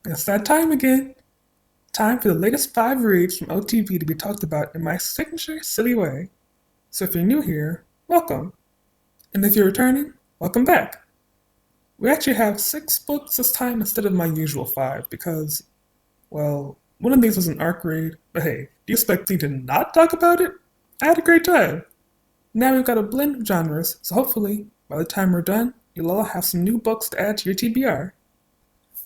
It's that time again. Time for the latest 5 reads from OTV to be talked about in my signature silly way. So if you're new here, welcome. And if you're returning, welcome back. We actually have 6 books this time instead of my usual 5 because, well, one of these was an arc read, but hey, do you expect me to not talk about it? I had a great time. Now we've got a blend of genres, so hopefully, by the time we're done, you'll all have some new books to add to your TBR.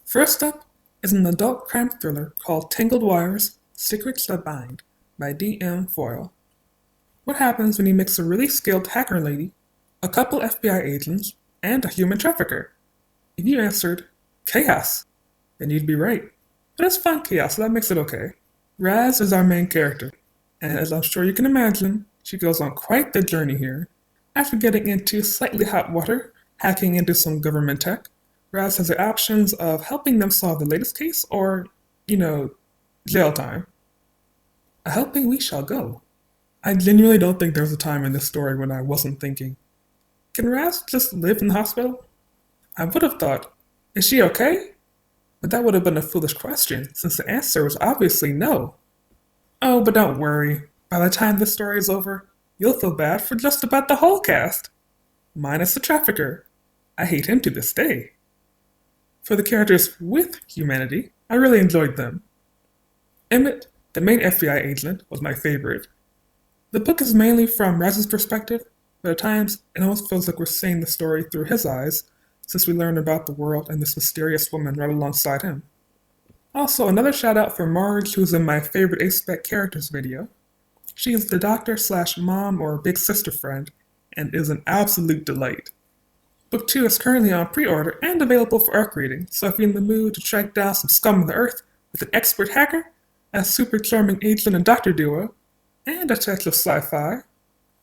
First up is an adult crime thriller called Tangled Wires: Secrets That Bind by D.M. Foyle. What happens when you mix a really skilled hacker lady, a couple FBI agents, and a human trafficker? If you answered chaos, then you'd be right. But it's fun chaos, so that makes it okay. Raz is our main character, and as I'm sure you can imagine, she goes on quite the journey here. After getting into slightly hot water, hacking into some government tech, Raz has the options of helping them solve the latest case or, jail time. A helping we shall go. I genuinely don't think there was a time in this story when I wasn't thinking, can Raz just live in the hospital? I would have thought, is she okay? But that would have been a foolish question, since the answer was obviously no. Oh, but don't worry. By the time this story is over, you'll feel bad for just about the whole cast. Minus the trafficker. I hate him to this day. For the characters with humanity, I really enjoyed them. Emmett, the main FBI agent, was my favorite. The book is mainly from Raz's perspective, but at times it almost feels like we're seeing the story through his eyes, since we learn about the world and this mysterious woman right alongside him. Also, another shout out for Marge, who's in my favorite A-Spec characters video. She is the doctor slash mom or big sister friend, and is an absolute delight. Book 2 is currently on pre-order and available for arc reading, so if you're in the mood to track down some scum of the earth with an expert hacker, a super charming agent and doctor duo, and a touch of sci-fi,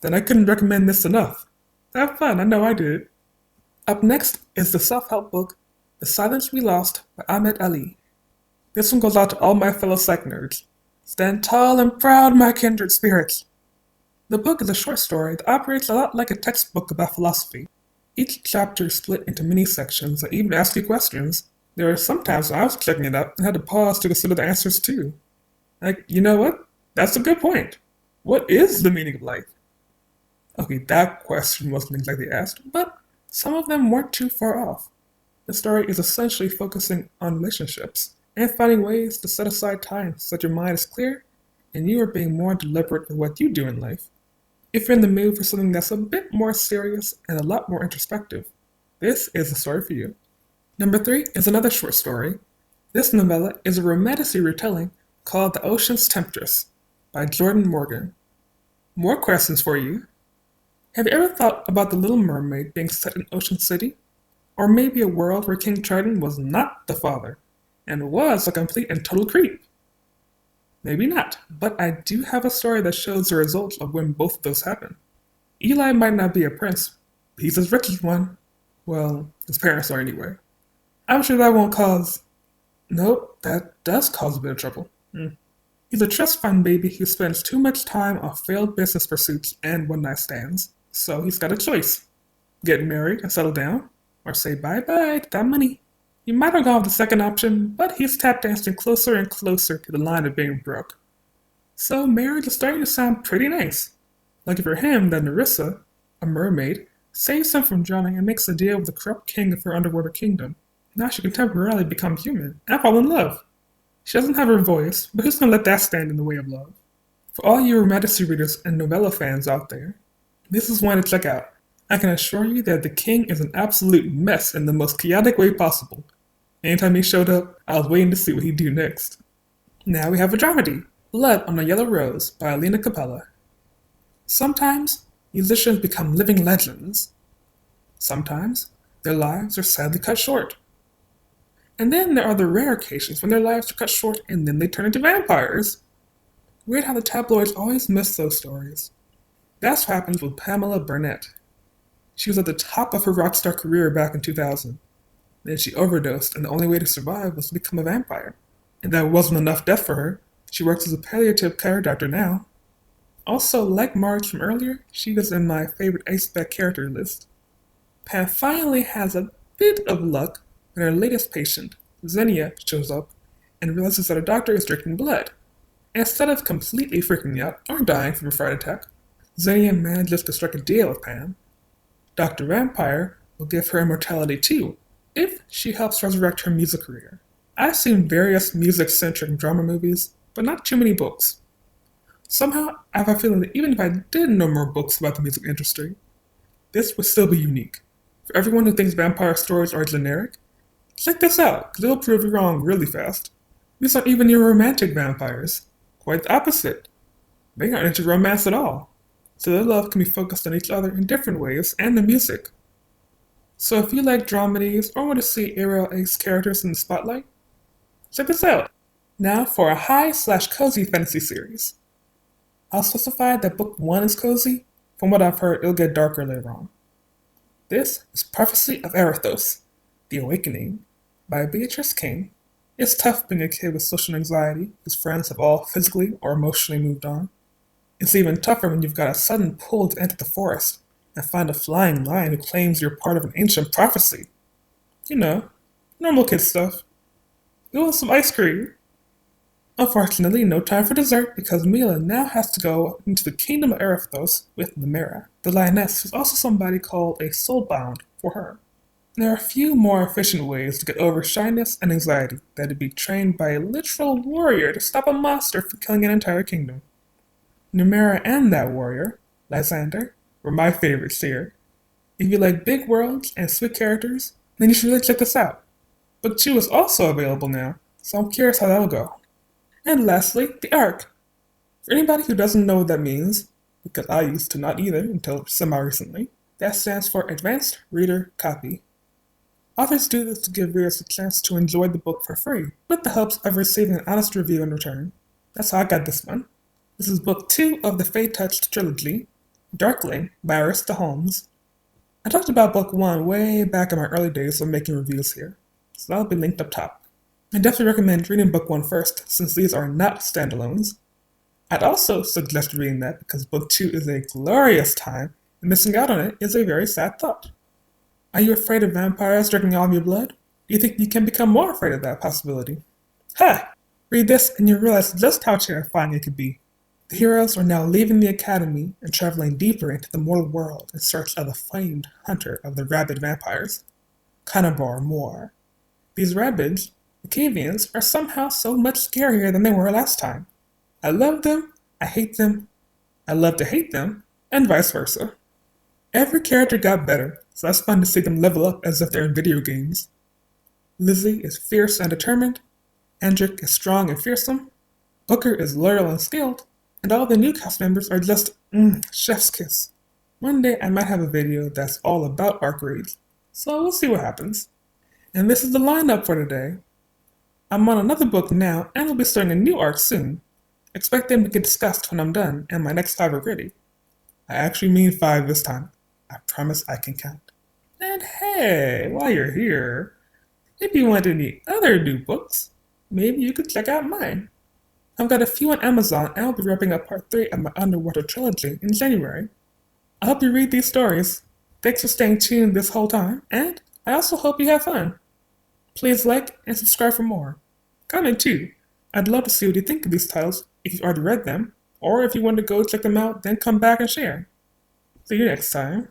then I couldn't recommend this enough. Have fun, I know I did. Up next is the self-help book, The Silence We Lost by Ahmed Ali. This one goes out to all my fellow psych nerds. Stand tall and proud, my kindred spirits. The book is a short story that operates a lot like a textbook about philosophy. Each chapter is split into mini sections that even ask you questions. There are some times when I was checking it out and had to pause to consider the answers too. Like, you know what? That's a good point. What is the meaning of life? Okay, that question wasn't exactly asked, but some of them weren't too far off. The story is essentially focusing on relationships and finding ways to set aside time so that your mind is clear and you are being more deliberate with what you do in life. If you're in the mood for something that's a bit more serious and a lot more introspective, this is the story for you. Number 3 is another short story. This novella is a romanticy retelling called The Ocean's Temptress by Jordan Morgan. More questions for you. Have you ever thought about The Little Mermaid being set in Ocean City? Or maybe a world where King Triton was not the father, and was a complete and total creep? Maybe not, but I do have a story that shows the results of when both of those happen. Eli might not be a prince, but he's as rich as one. Well, his parents are anyway. I'm sure that won't cause... Nope, that does cause a bit of trouble. He's a trust fund baby who spends too much time on failed business pursuits and one-night stands. So he's got a choice. Get married and settle down, or say bye-bye to that money. You might have gone with the second option, but he's tap dancing closer and closer to the line of being broke. So marriage is starting to sound pretty nice. Lucky for him that Nerissa, a mermaid, saves him from drowning and makes a deal with the corrupt king of her underwater kingdom. Now she can temporarily become human and fall in love. She doesn't have her voice, but who's gonna let that stand in the way of love? For all you romanticy readers and novella fans out there, this is one to check out. I can assure you that the king is an absolute mess in the most chaotic way possible. Anytime he showed up, I was waiting to see what he'd do next. Now we have a dramedy, Blood on a Yellow Rose by Alina Capella. Sometimes, musicians become living legends. Sometimes, their lives are sadly cut short. And then there are the rare occasions when their lives are cut short and then they turn into vampires. Weird how the tabloids always miss those stories. That's what happens with Pamela Burnett. She was at the top of her rock star career back in 2000. Then she overdosed, and the only way to survive was to become a vampire. And that wasn't enough death for her. She works as a palliative care doctor now. Also, like Marge from earlier, she was in my favorite A-Spec character list. Pam finally has a bit of luck when her latest patient, Xenia shows up and realizes that her doctor is drinking blood. And instead of completely freaking out or dying from a fright attack, Xenia manages to strike a deal with Pam. Dr. Vampire will give her immortality too, if she helps resurrect her music career. I've seen various music-centric drama movies, but not too many books. Somehow, I have a feeling that even if I did know more books about the music industry, this would still be unique. For everyone who thinks vampire stories are generic, check this out, because it'll prove you wrong really fast. These aren't even your romantic vampires. Quite the opposite. They aren't into romance at all. So their love can be focused on each other in different ways and the music. So if you like dramedies or want to see Ariel Ace characters in the spotlight, check this out. Now for a high/cozy fantasy series. I'll specify that book 1 is cozy. From what I've heard, it'll get darker later on. This is Prophecy of Erithos, The Awakening, by Beatrice King. It's tough being a kid with social anxiety whose friends have all physically or emotionally moved on. It's even tougher when you've got a sudden pull to enter the forest and find a flying lion who claims you're part of an ancient prophecy. You know, normal kid stuff. You want some ice cream? Unfortunately, no time for dessert because Mila now has to go into the kingdom of Erithos with Namera, the lioness who's also somebody called a soulbound for her. There are a few more efficient ways to get over shyness and anxiety than to be trained by a literal warrior to stop a monster from killing an entire kingdom. Namera and that warrior, Lysander, were my favorites here. If you like big worlds and sweet characters, then you should really check this out. Book 2 is also available now, so I'm curious how that'll go. And lastly, the ARC. For anybody who doesn't know what that means, because I used to not either until semi-recently, that stands for Advanced Reader Copy. Authors do this to give readers a chance to enjoy the book for free, with the hopes of receiving an honest review in return. That's how I got this one. This is book 2 of the Fate-Touched trilogy, Darkling by Arista Holmes. I talked about book 1 way back in my early days of making reviews here, so that'll be linked up top. I definitely recommend reading book 1 first, since these are not standalones. I'd also suggest reading that because book 2 is a glorious time, and missing out on it is a very sad thought. Are you afraid of vampires drinking all of your blood? Do you think you can become more afraid of that possibility? Ha! Read this and you'll realize just how terrifying it could be. The heroes are now leaving the academy and traveling deeper into the mortal world in search of the famed hunter of the rabid vampires, Cannibal Moore. These rabids, the Cavians, are somehow so much scarier than they were last time. I love them, I hate them, I love to hate them, and vice versa. Every character got better, so that's fun to see them level up as if they're in video games. Lizzie is fierce and determined, Hendrik is strong and fearsome, Booker is loyal and skilled, and all the new cast members are just, chef's kiss. One day I might have a video that's all about arc reads, so we'll see what happens. And this is the lineup for today. I'm on another book now, and I'll be starting a new arc soon. Expect them to get discussed when I'm done, and my next 5 are ready. I actually mean 5 this time. I promise I can count. And hey, while you're here, if you want any other new books, maybe you could check out mine. I've got a few on Amazon and I'll be wrapping up part 3 of my Underwater trilogy in January. I hope you read these stories. Thanks for staying tuned this whole time, and I also hope you have fun. Please like and subscribe for more. Comment too. I'd love to see what you think of these titles if you've already read them, or if you want to go check them out, then come back and share. See you next time.